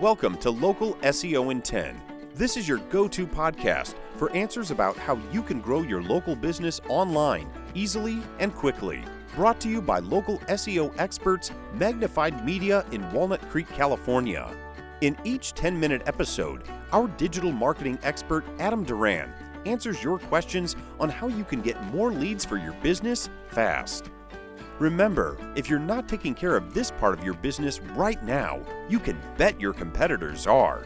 Welcome to Local SEO in 10. This is your go-to podcast for answers about how you can grow your local business online easily and quickly. Brought to you by local SEO experts, Magnified Media in Walnut Creek, California. In each 10-minute episode, our digital marketing expert, Adam Duran, answers your questions on how you can get more leads for your business fast. Remember, if you're not taking care of this part of your business right now, you can bet your competitors are.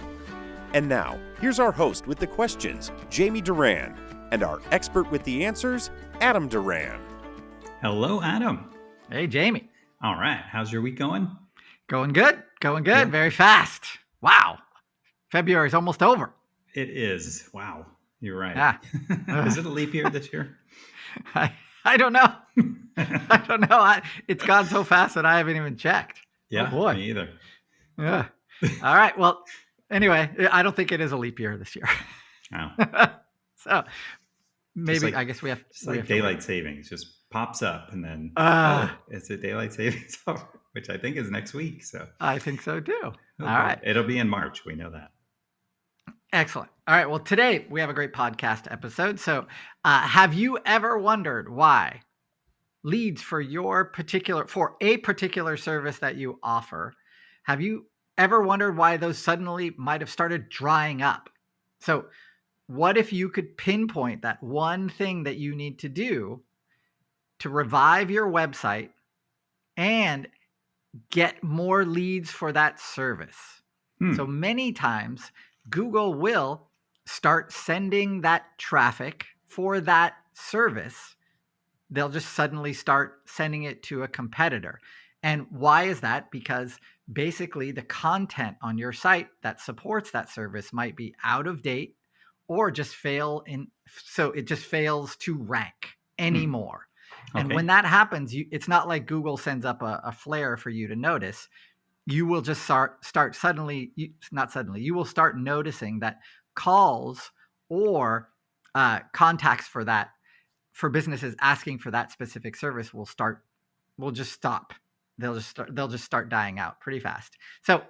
And now, here's our host with the questions, Jamie Duran, and our expert with the answers, Adam Duran. Hello, Adam. Hey, Jamie. All right. How's your week going? Going good. Yeah. Very fast. Wow. February's almost over. It is. Wow. You're right. Yeah. Is it a leap year this year? I don't know. I don't know. It's gone so fast that I haven't even checked. Yeah, oh boy. Me either. Yeah. All right. Well, anyway, I don't think it is a leap year this year. Oh. So maybe, like, I guess we have... Just like daylight savings just pops up and then it's a daylight savings, which I think is next week. So I think so too. Okay. All right. It'll be in March. We know that. Excellent. All right. Well, today we have a great podcast episode. So have you ever wondered why leads for a particular service that you offer, have you ever wondered why those suddenly might have started drying up? So what if you could pinpoint that one thing that you need to do to revive your website and get more leads for that service? So many times Google will start sending that traffic for that service. They'll just suddenly start sending it to a competitor. And why is that? Because basically the content on your site that supports that service might be out of date or just so it just fails to rank anymore. Okay. And when that happens, it's not like Google sends up a flare for you to notice. You will just you will start noticing that calls or contacts for businesses asking for that specific service will just stop. They'll just start dying out pretty fast. So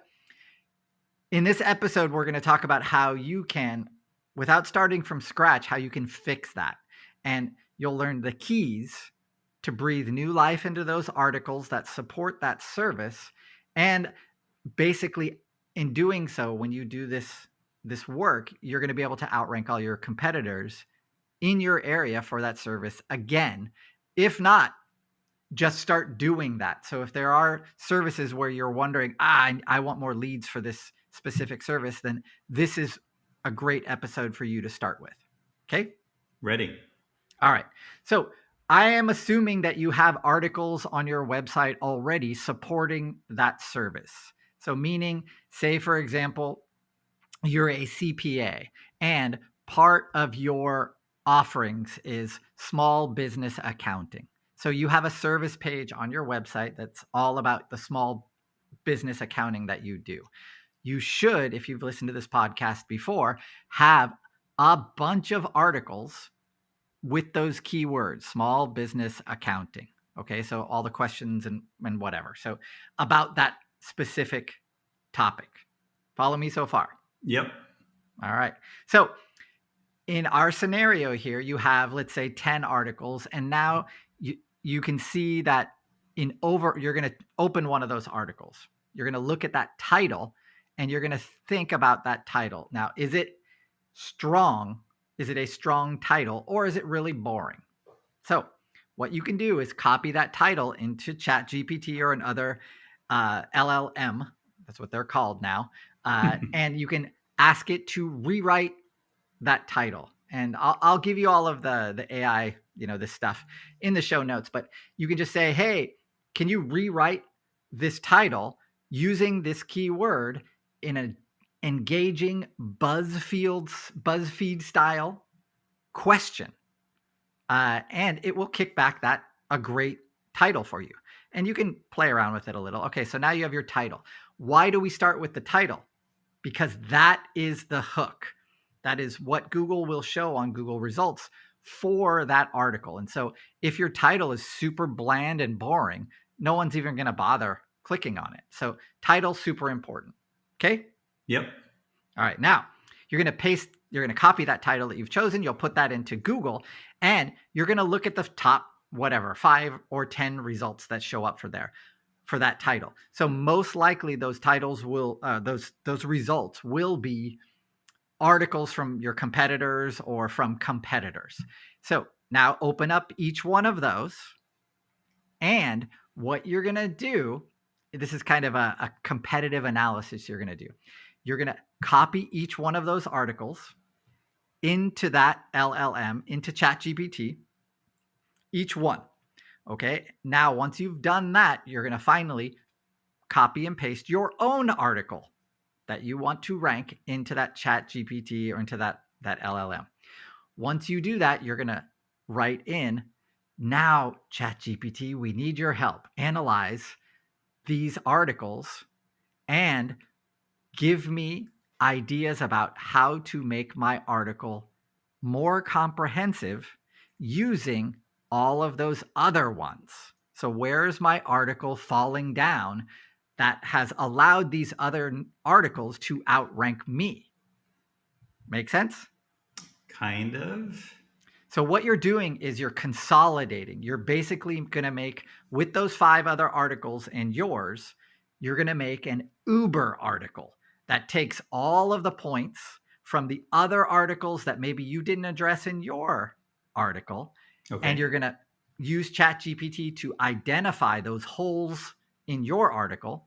in this episode, we're going to talk about how you can, without starting from scratch, how you can fix that. And you'll learn the keys to breathe new life into those articles that support that service. And basically, in doing so, when you do this work, you're going to be able to outrank all your competitors in your area for that service again. If not, just start doing that. So if there are services where you're wondering, I want more leads for this specific service, then this is a great episode for you to start with. Okay? Ready. All right. So I am assuming that you have articles on your website already supporting that service. So meaning, say, for example, you're a CPA and part of your offerings is small business accounting. So you have a service page on your website that's all about the small business accounting that you do. You should, if you've listened to this podcast before, have a bunch of articles with those keywords, small business accounting. Okay, so all the questions and whatever. So about that specific topic. Follow me so far? Yep. All right. So in our scenario here, you have, let's say, 10 articles, and now you can see that you're going to open one of those articles. You're going to look at that title, and you're going to think about that title. Now, is it strong? Is it a strong title, or is it really boring? So what you can do is copy that title into ChatGPT or another LLM. That's what they're called now. And you can ask it to rewrite that title. And I'll give you all of the AI, this stuff in the show notes. But you can just say, hey, can you rewrite this title using this keyword in an engaging BuzzFeed-style question? And it will kick back a great title for you. And you can play around with it a little. Okay, so now you have your title. Why do we start with the title? Because that is the hook. That is what Google will show on Google results for that article. And so if your title is super bland and boring, no one's even going to bother clicking on it. So title, super important. Okay. Yep. All right. Now you're going to copy that title that you've chosen. You'll put that into Google and you're going to look at the top, 5 or 10 results that show up for that title. So most likely those titles will, those results will be articles from your competitors or from competitors. So now open up each one of those. And what you're going to do, this is kind of a competitive analysis you're going to do. You're going to copy each one of those articles into that LLM, into ChatGPT, each one. Okay. Now, once you've done that, you're going to finally copy and paste your own article that you want to rank into that ChatGPT or into that LLM. Once you do that, you're going to write in, now, ChatGPT, we need your help. Analyze these articles and give me ideas about how to make my article more comprehensive using all of those other ones. So where's my article falling down that has allowed these other articles to outrank me? Make sense? Kind of. So what you're doing is you're consolidating. You're basically going to make, with those 5 other articles and yours, you're going to make an Uber article that takes all of the points from the other articles that maybe you didn't address in your article. Okay. And you're going to use ChatGPT to identify those holes in your article.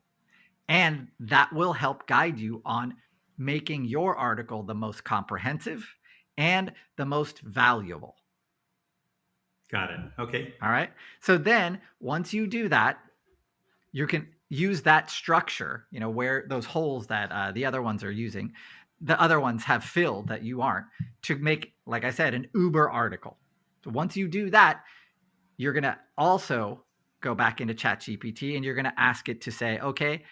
And that will help guide you on making your article the most comprehensive and the most valuable. Got it. Okay. All right. So then once you do that, you can use that structure, where those holes that the other ones are using, the other ones have filled that you aren't, to make, like I said, an Uber article. So once you do that, you're going to also go back into ChatGPT and you're going to ask it to say, okay,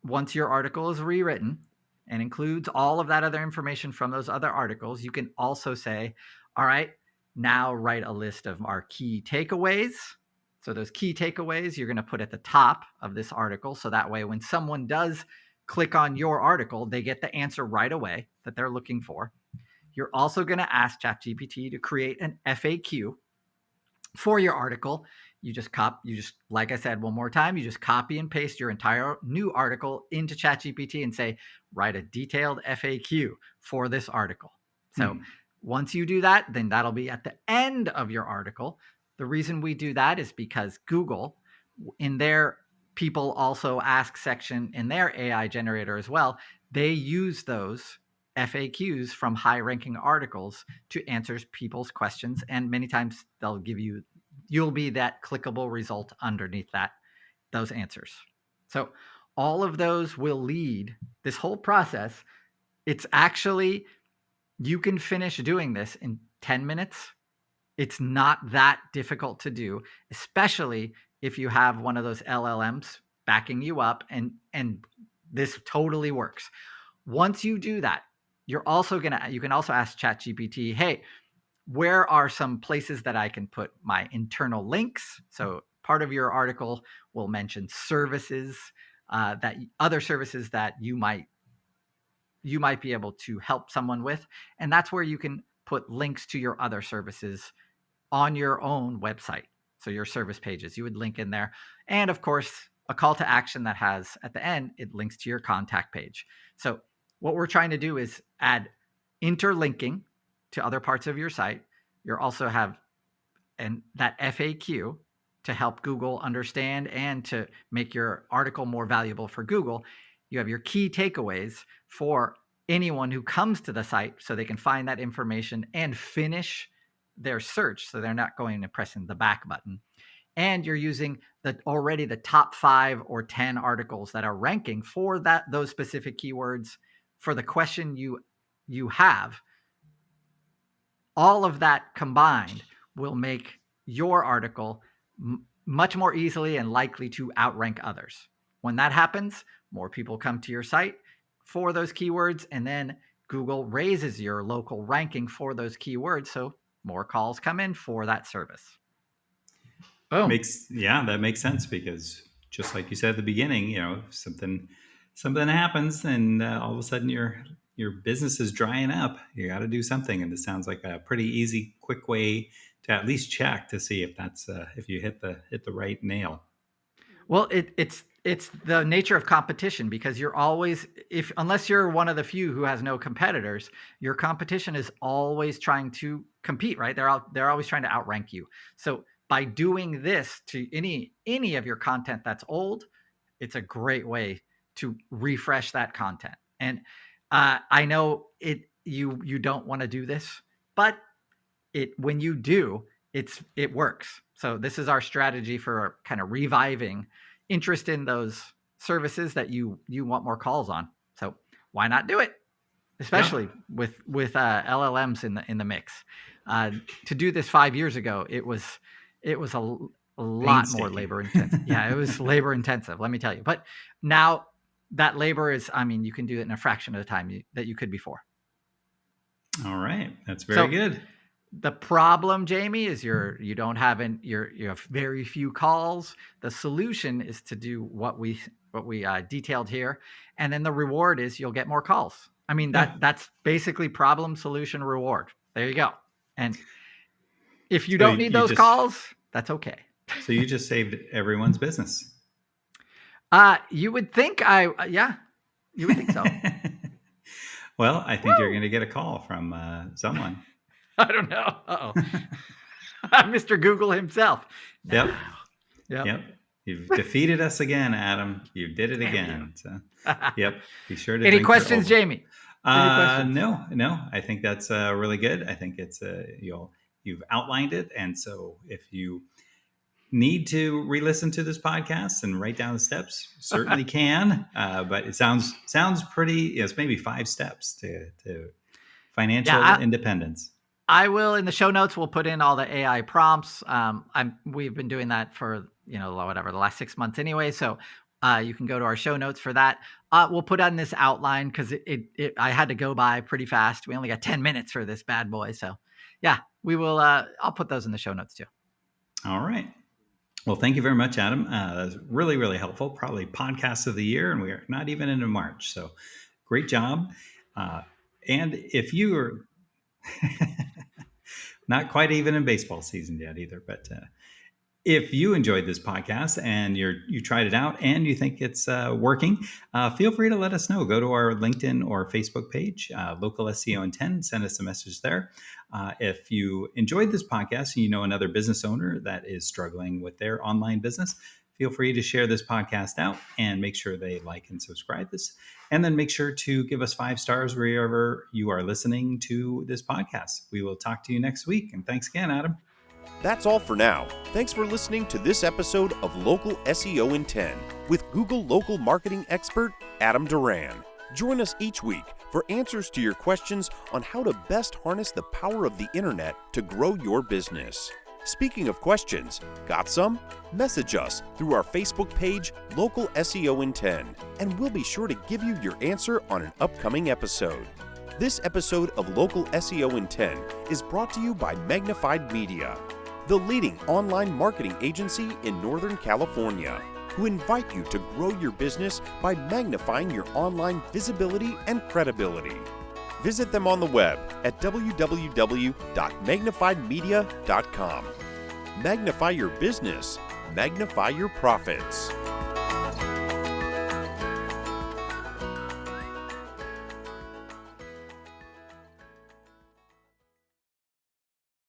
once your article is rewritten and includes all of that other information from those other articles, you can also say, all right, now write a list of our key takeaways. So those key takeaways you're going to put at the top of this article. So that way, when someone does click on your article, they get the answer right away that they're looking for. You're also going to ask ChatGPT to create an FAQ for your article. You just like I said, one more time, you just copy and paste your entire new article into ChatGPT and say, write a detailed FAQ for this article. So once you do that, then that'll be at the end of your article. The reason we do that is because Google, in their people also ask section in their AI generator as well, they use those FAQs from high ranking articles to answer people's questions. And many times they'll give you'll be that clickable result underneath those answers. So all of those will lead this whole process. It's actually, you can finish doing this in 10 minutes. It's not that difficult to do, especially if you have one of those LLMs backing you up, and this totally works. Once you do that, you can also ask ChatGPT, hey, where are some places that I can put my internal links? So part of your article will mention services, other services that you might be able to help someone with. And that's where you can put links to your other services on your own website. So your service pages, you would link in there. And of course, a call to action that has at the end, it links to your contact page. So what we're trying to do is add interlinking to other parts of your site. You also have that FAQ to help Google understand and to make your article more valuable for Google. You have your key takeaways for anyone who comes to the site so they can find that information and finish their search, so they're not going and pressing the back button. And you're using already the top 5 or 10 articles that are ranking for those specific keywords for the question you have. All of that combined will make your article much more easily and likely to outrank others. When that happens, more people come to your site for those keywords, and then Google raises your local ranking for those keywords, so more calls come in for that service. Boom. That makes sense, because just like you said at the beginning, if something something happens and all of a sudden your business is drying up. You got to do something. And this sounds like a pretty easy, quick way to at least check to see if that's if you hit the right nail. Well, it's the nature of competition, because you're always, unless you're one of the few who has no competitors, your competition is always trying to compete, right? They're always trying to outrank you. So by doing this to any of your content that's old, it's a great way to refresh that content. And I know you don't want to do this, but when you do, it works. So this is our strategy for kind of reviving interest in those services that you want more calls on. So why not do it? Especially with LLMs in the mix. To do this 5 years ago, it was a lot more labor intensive. Yeah, it was labor intensive, let me tell you. But now that labor is, you can do it in a fraction of the time that you could before. All right, that's very good. The problem, Jamie, is you have very few calls. The solution is to do what we detailed here, and then the reward is you'll get more calls. That's basically problem, solution, reward. There you go. And if you don't need those calls, that's okay. So you just saved everyone's business. You would think you would think so. Well, I think you're going to get a call from someone. I don't know. Uh-oh. Mr. Google himself. Yep. You've defeated us again, Adam. You did it again. So, yep. Be sure to. Any questions, Jamie? No. I think that's really good. I think it's you've outlined it, and so if you need to re-listen to this podcast and write down the steps, you certainly can. But it sounds pretty. It's maybe 5 steps to financial independence. I will, in the show notes, we'll put in all the AI prompts. We've been doing that for, the last 6 months anyway. So you can go to our show notes for that. We'll put on this outline because I had to go by pretty fast. We only got 10 minutes for this bad boy. So yeah, we will. I'll put those in the show notes too. All right. Well, thank you very much, Adam. That's really, really helpful. Probably podcast of the year, and we are not even into March. So great job. And if you are not quite even in baseball season yet either, but if you enjoyed this podcast and you tried it out and you think it's working, feel free to let us know. Go to our LinkedIn or Facebook page, Local SEO in 10. Send us a message there. If you enjoyed this podcast and you know another business owner that is struggling with their online business, feel free to share this podcast out and make sure they like and subscribe this. And then make sure to give us 5 stars wherever you are listening to this podcast. We will talk to you next week. And thanks again, Adam. That's all for now. Thanks for listening to this episode of Local SEO in 10 with Google local marketing expert Adam Duran. Join us each week for answers to your questions on how to best harness the power of the internet to grow your business. Speaking of questions, got some? Message us through our Facebook page, Local SEO in 10, and we'll be sure to give you your answer on an upcoming episode. This episode of Local SEO in 10 is brought to you by Magnified Media, the leading online marketing agency in Northern California, who invite you to grow your business by magnifying your online visibility and credibility. Visit them on the web at www.magnifiedmedia.com. Magnify your business, magnify your profits.